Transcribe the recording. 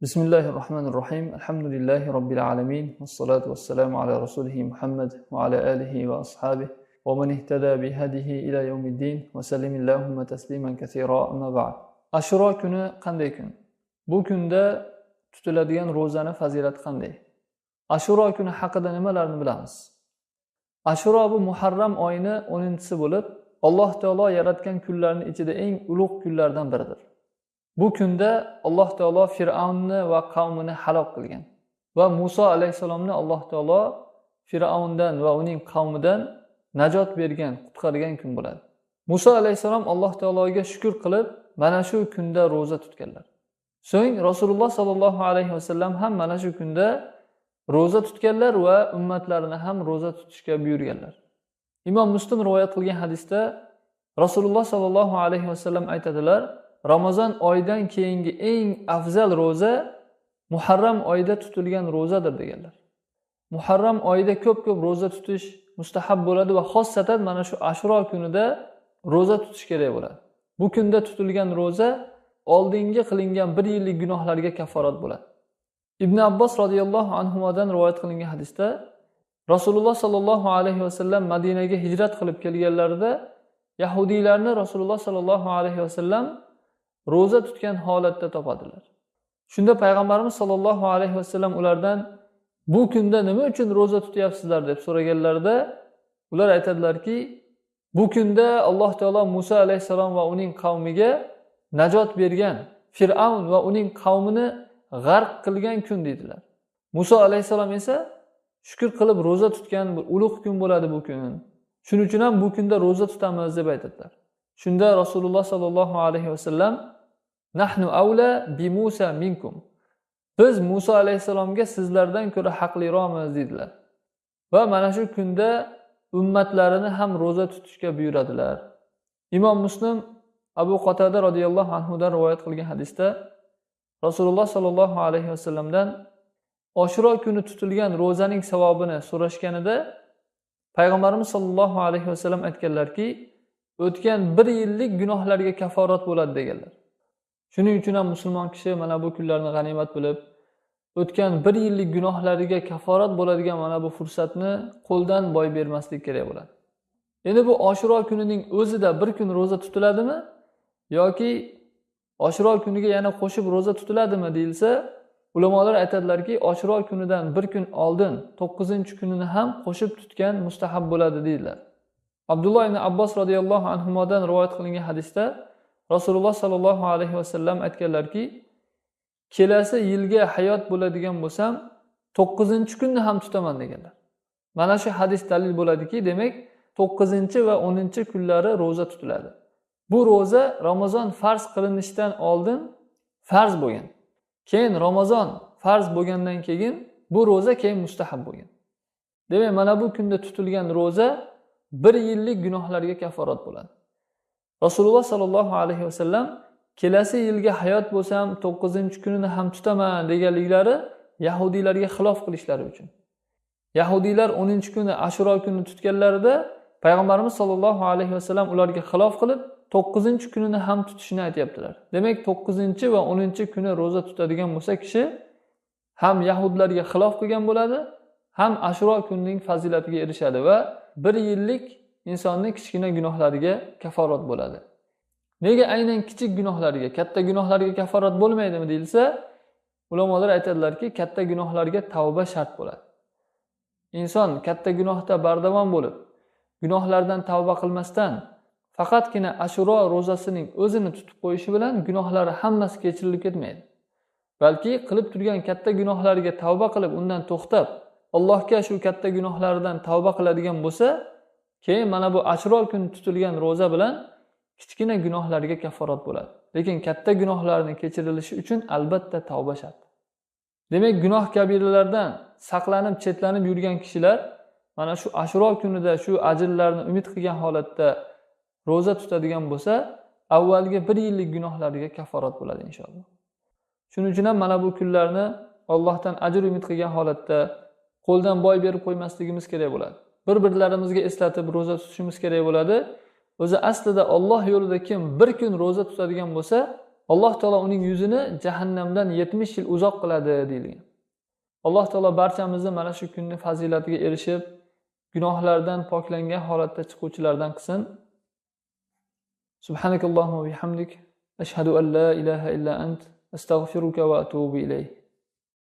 Bismillahirrahmanirrahim. Alhamdulillahi Rabbil alamin. Wassalatu wassalamu ala rasulihi Muhammad wa ala alihi wa ashabihi wa man ihtada bihadihi ila yawmiddin wa sallimillahumma tasliman kathira amma ba'd. Ashura kuni qanday kun? Bu kunda tutiladigan ro'zani fazilati qanday? Ashura kuni haqida nimalarni bilamiz? Ashura bu Muharram oyini 10-si bo'lib, Alloh taolo yaratgan kunlarning ichida eng ulug' kunlardan biridir. Bu kunda Alloh taolo Fir'avnni va qavmini halok qilgan va Muso alayhisalomni Alloh taolo Fir'avndan va uning qavmidan najot bergan, qutqargan kun bo'ladi. Muso alayhisalom Alloh taologa shukr qilib, mana shu kunda roza tutganlar. So'ng Rasululloh sallallohu alayhi vasallam ham mana shu kunda roza tutganlar va ummatlarini ham roza tutishga buyurganlar. Imom Muslim rivoyat qilgan hadisda Rasululloh sallallohu alayhi vasallam aytadilar: Ramazon oyidan keyingi eng afzal roza Muharram oyida tutilgan rozadir deganlar. Muharram oyida ko'p-ko'p roza tutish mustahab bo'ladi va xossatan mana shu Ashura kunida roza tutish kerak bo'ladi. Bu kunda tutilgan roza oldingi qilingan 1 yillik gunohlarga kafforat bo'ladi. Ibn Abbos radhiyallohu anhudan rivoyat qilingan hadisda Rasululloh sallallohu alayhi vasallam Madinaga hijrat qilib kelganlarida Yahudiylarni Rasululloh sallallohu alayhi vasallam roza tutgan holatda topadilar. Shunda payg'ambarimiz sollallohu alayhi vasallam ulardan bu kunda nima uchun roza tutyapsizlar deb so'raganlarida ular aytadilarki, bu kunda Alloh taolo Musa alayhisalom va uning qavmiga najot bergan, Fir'avn va uning qavmini g'arq qilgan kun dedilar. Musa alayhisalom esa shukr qilib roza tutgan bir ulug' kun bo'ladi bu kun. Shuning uchun ham bu kunda roza tutamiz deb aytadilar. Shunda Rasululloh sallallohu alayhi vasallam Nahnu awla bi Musa minkum. Biz Musa alayhisalomga sizlardan ko'ra haqliroqmiz dedilar. Va mana shu kunda ummatlarini ham roza tutishga buyuradilar. Imom Muslim Abu Qatada radhiyallohu anhu dan rivoyat qilgan hadisda Rasululloh sallallohu alayhi vasallamdan Ashura kuni tutilgan rozaning savobini so'rashganida payg'ambarimiz sallallohu alayhi vasallam aytganlarki, o'tgan 1 yillik gunohlarga kafforat bo'ladi deganlar. Shuning uchun ham musulmon kishi mana bu kunlarni g'animat bilib, o'tgan 1 yillik gunohlariga kafforat bo'ladigan mana bu fursatni qo'ldan boy bermaslik kerak bo'ladi. Endi bu Ashura kunining o'zida bir kun roza tutiladimi yoki Ashura kuniga yana qo'shib roza tutiladimi deyilsa, ulamolar aytadilarki, Ashura kunidan bir kun oldin 9-kunini ham qo'shib tutgan mustahab bo'ladi deydilar. Abdulloh ibn Abbos radhiyallohu anhudan rivoyat qilingan hadisda Rasululloh sallallohu alayhi vasallam aytganlarki, kelasi yilga hayot bo'ladigan bo'lsam 9-kunni ham tutaman deganlar. Mana shu hadis dalil bo'ladiki, demak 9 va 10-kunlari roza tutiladi. Bu roza Ramazon farz qilinishidan oldin farz bo'lgan. Keyin Ramazon farz bo'lgandan keyin bu roza keyin mustahab bo'lgan. Demak, mana bu kunda tutilgan roza 1 yillik gunohlarga kafforat bo'ladi. Rasululloh sallallohu alayhi vasallam kelasi yilga hayot bo'lsam 9-kunini ham tutaman deganliklari Yahudiylarga xilof qilishlari uchun. Yahudiylar 10-kuni Ashura kuni tutganlarida payg'ambarimiz sallallohu alayhi vasallam ularga xilof qilib 9-kunini ham tutishni aytibdilar. Demak, 9 va 10-kuni roza tutadigan bo'lsa kishi ham Yahudlarga xilof qilgan bo'ladi, ham Ashura kunining fazilatiga erishadi va 1 yillik insonning kichkina gunohlariga kafforat bo'ladi. Nega aynan kichik gunohlariga, katta gunohlariga kafforat bo'lmaydimi deyilsa, ulamolar aytadilarki, katta gunohlarga tavba shart bo'ladi. Inson katta gunohda bardavom bo'lib, gunohlardan tavba qilmasdan faqatgina Ashura rozasining o'zini tutib qo'yishi bilan gunohlari hammasi kechirilib ketmaydi. Balki qilib turgan katta gunohlariga tavba qilib, undan to'xtab, Allohga shu katta gunohlaridan tavba qiladigan bo'lsa, keyin mana bu Ashura kuni tutilgan roza bilan kichkina gunohlariga kafforat bo'ladi. Lekin katta gunohlarning kechirilishi uchun albatta tavba shart. Demak, gunoh kabiralardan saqlanib, chetlanib yurgan kishilar mana shu Ashura kunida shu ajrlarni umid qilgan holatda roza tutadigan bo'lsa, avvalgi 1 yillik gunohlariga kafforat bo'ladi inshaalloh. Shuning uchun ham mana bu kunlarni Allohdan ajr umid qilgan holatda qo'ldan boy berib qo'ymasligimiz kerak bo'ladi. Bir-birlarimizga eslatib roza tutishimiz kerak bo'ladi. O'zi aslida Alloh yo'lida kim bir kun roza tutadigan bo'lsa, Alloh taolo uning yuzini jahannamdan 70 yil uzoq qiladi deyilgan. Alloh taolo barchamizni mana shu kunning fazilatiga erishib, gunohlardan poklangan holatda chiquvchilardan qilsin. Subhanakallohumma va bihamdik, ashhadu an la ilaha illa ant, astaghfiruka va atubu ilayk.